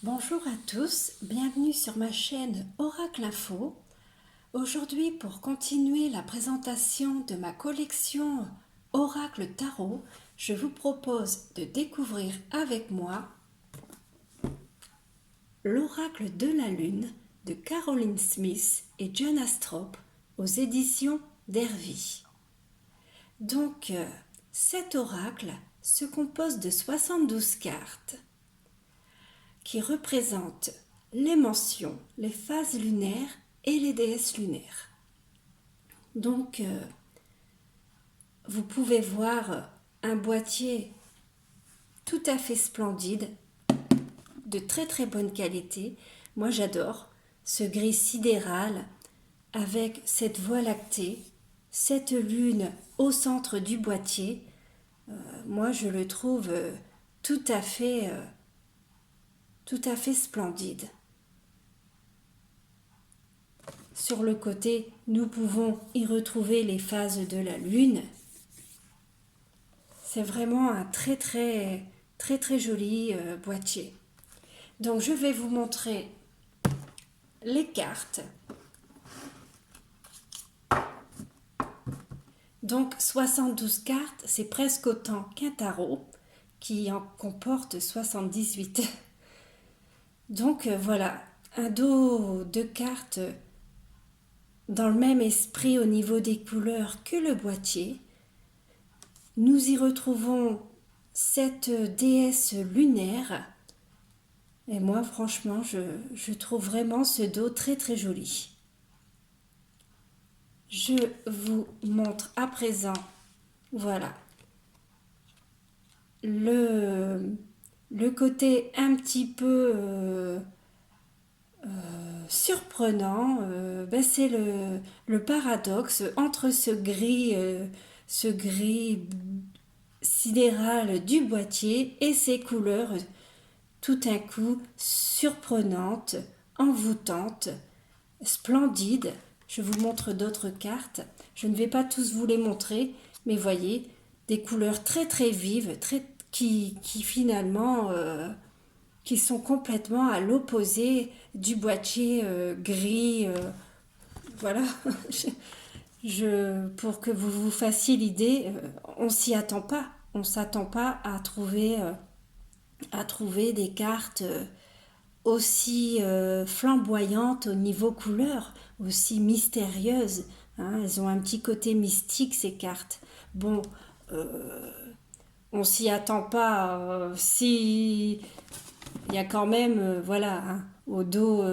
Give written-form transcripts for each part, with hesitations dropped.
Bonjour à tous, bienvenue sur ma chaîne Oracle Info. Aujourd'hui, pour continuer la présentation de ma collection Oracle Tarot, je vous propose de découvrir avec moi l'Oracle de la Lune de Caroline Smith et John Astrop aux éditions d'Hervy. Donc, cet oracle se compose de 72 cartes qui représentent les mentions, les phases lunaires et les déesses lunaires. Donc, vous pouvez voir un boîtier tout à fait splendide, de très très bonne qualité. Moi j'adore ce gris sidéral avec cette voie lactée, cette lune au centre du boîtier. Moi je le trouve tout à fait splendide. Sur le côté, nous pouvons y retrouver les phases de la lune. C'est vraiment un très joli boîtier. Donc je vais vous montrer les cartes. Donc 72 cartes, c'est presque autant qu'un tarot qui en comporte 78. Donc voilà, un dos de cartes dans le même esprit au niveau des couleurs que le boîtier. Nous y retrouvons cette déesse lunaire. Et moi, franchement, je trouve vraiment ce dos très joli. Je vous montre à présent, voilà, le côté un petit peu surprenant, c'est le paradoxe entre ce gris sidéral du boîtier et ces couleurs tout un coup surprenantes, envoûtantes, splendides. Je vous montre d'autres cartes. Je ne vais pas tous vous les montrer, mais voyez, des couleurs très vives, qui finalement qui sont complètement à l'opposé du boîtier gris. Voilà. Pour que vous vous fassiez l'idée, on s'y attend pas. On s'attend pas à trouver des cartes aussi flamboyantes au niveau couleur, aussi mystérieuses. Hein. Elles ont un petit côté mystique, ces cartes. Bon, on s'y attend pas. Si il y a quand même, voilà, hein, au dos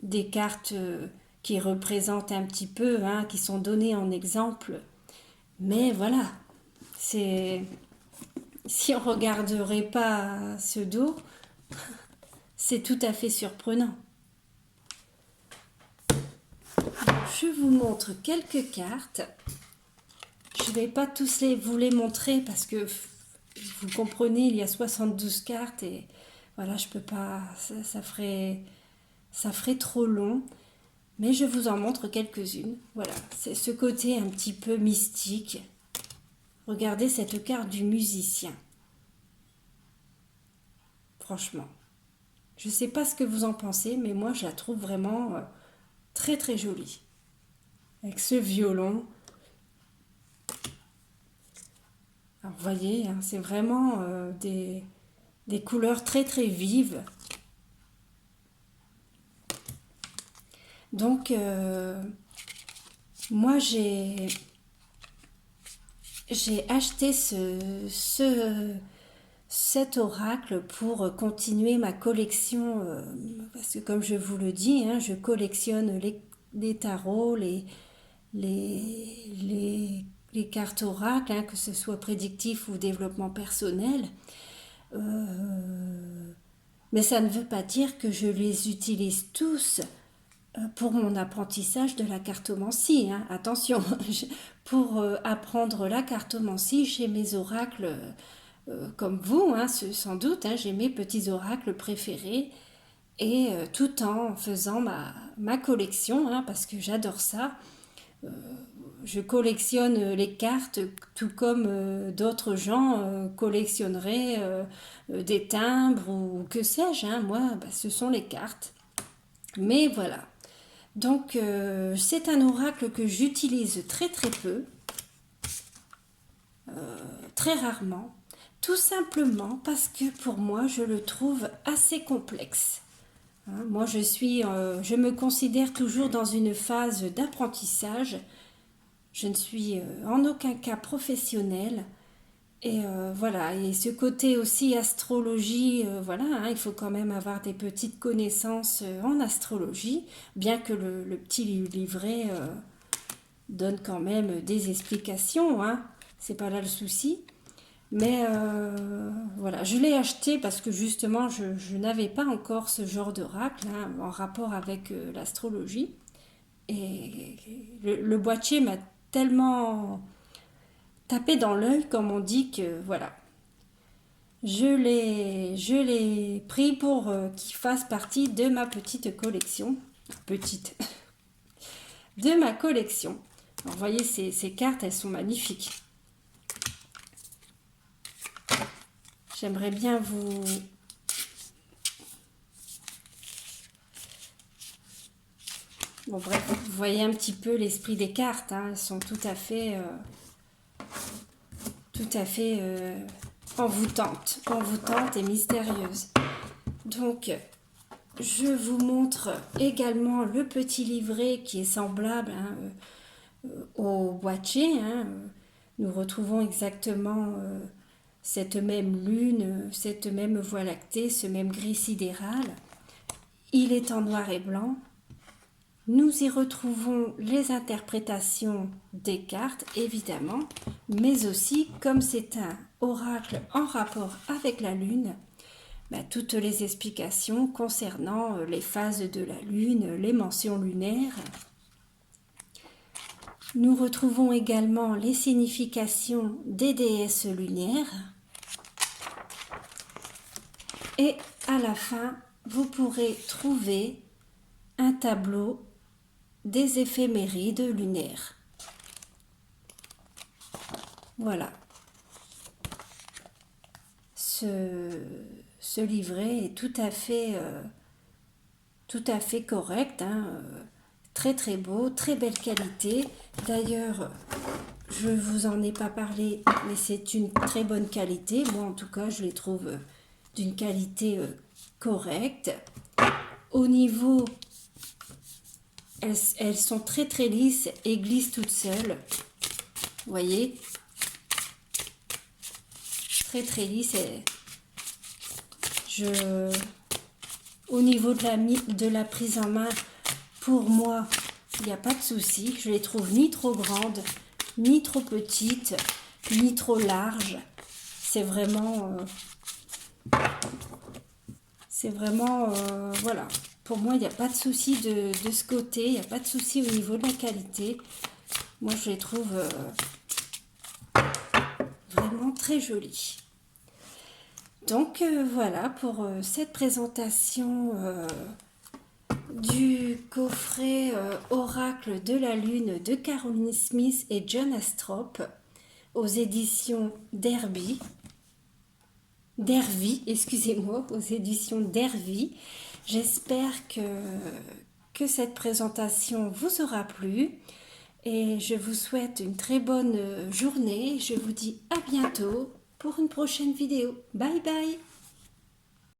des cartes qui représentent un petit peu, hein, qui sont données en exemple. Mais voilà, c'est si on regarderait pas ce dos, c'est tout à fait surprenant. Je vous montre quelques cartes. Je ne vais pas tous vous les montrer parce que vous comprenez, il y a 72 cartes et voilà, je peux pas, ça ferait trop long. Mais je vous en montre quelques-unes. Voilà, c'est ce côté un petit peu mystique. Regardez cette carte du musicien. Franchement, je ne sais pas ce que vous en pensez, mais moi je la trouve vraiment très jolie. Avec ce violon. Alors vous voyez, hein, c'est vraiment des couleurs très vives. Donc, moi j'ai acheté cet oracle pour continuer ma collection, parce que comme je vous le dis, hein, je collectionne les tarots, les cartes oracles, hein, que ce soit prédictif ou développement personnel. Mais ça ne veut pas dire que je les utilise tous pour mon apprentissage de la cartomancie. Hein. Attention, pour apprendre la cartomancie chez mes oracles, comme vous, hein, sans doute, hein, j'ai mes petits oracles préférés, et tout en faisant ma collection, hein, parce que j'adore ça. je collectionne les cartes tout comme d'autres gens collectionneraient des timbres ou que sais-je, hein. Moi, bah, ce sont les cartes. Mais voilà. Donc, c'est un oracle que j'utilise très très peu, très rarement, tout simplement parce que pour moi, je le trouve assez complexe. Hein, moi, je me considère toujours dans une phase d'apprentissage. Je ne suis en aucun cas professionnelle. Et voilà, et ce côté aussi astrologie, voilà, hein, il faut quand même avoir des petites connaissances en astrologie, bien que le petit livret donne quand même des explications, hein, c'est pas là le souci. Mais voilà, je l'ai acheté parce que justement je n'avais pas encore ce genre d'oracle hein, en rapport avec l'astrologie. Et le boîtier m'a tellement tapé dans l'œil, comme on dit, que voilà. Je l'ai pris pour qu'il fasse partie de ma petite collection. Petite. De ma collection. Alors, vous voyez, ces cartes, elles sont magnifiques. J'aimerais bien vous... Bon, bref, vous voyez un petit peu l'esprit des cartes. Hein. Elles sont tout à fait envoûtantes et mystérieuses. Donc, je vous montre également le petit livret qui est semblable hein, au boîtier. Hein. Nous retrouvons exactement cette même lune, cette même voie lactée, ce même gris sidéral. Il est en noir et blanc. Nous y retrouvons les interprétations des cartes, évidemment, mais aussi, comme c'est un oracle en rapport avec la Lune, bah, toutes les explications concernant les phases de la Lune, les mentions lunaires. Nous retrouvons également les significations des déesses lunaires. Et à la fin, vous pourrez trouver un tableau des éphémérides lunaires. Voilà. Ce livret est tout à fait correct, hein, très très beau, très belle qualité. D'ailleurs, je vous en ai pas parlé, mais c'est une très bonne qualité. Moi, en tout cas, je les trouve d'une qualité correcte. Au niveau, elles sont très très lisses et glissent toutes seules. Vous voyez, très très lisses. Au niveau de la prise en main, pour moi, il n'y a pas de souci. Je les trouve ni trop grandes, ni trop petites, ni trop larges. C'est vraiment, voilà. Pour moi, il n'y a pas de souci de ce côté. Il n'y a pas de souci au niveau de la qualité. Moi, je les trouve vraiment très jolies. Donc voilà pour cette présentation du coffret Oracle de la Lune de Caroline Smith et John Astrop aux éditions Derby. Excusez-moi, aux éditions Derby. J'espère que cette présentation vous aura plu et je vous souhaite une très bonne journée. Je vous dis à bientôt pour une prochaine vidéo. Bye bye!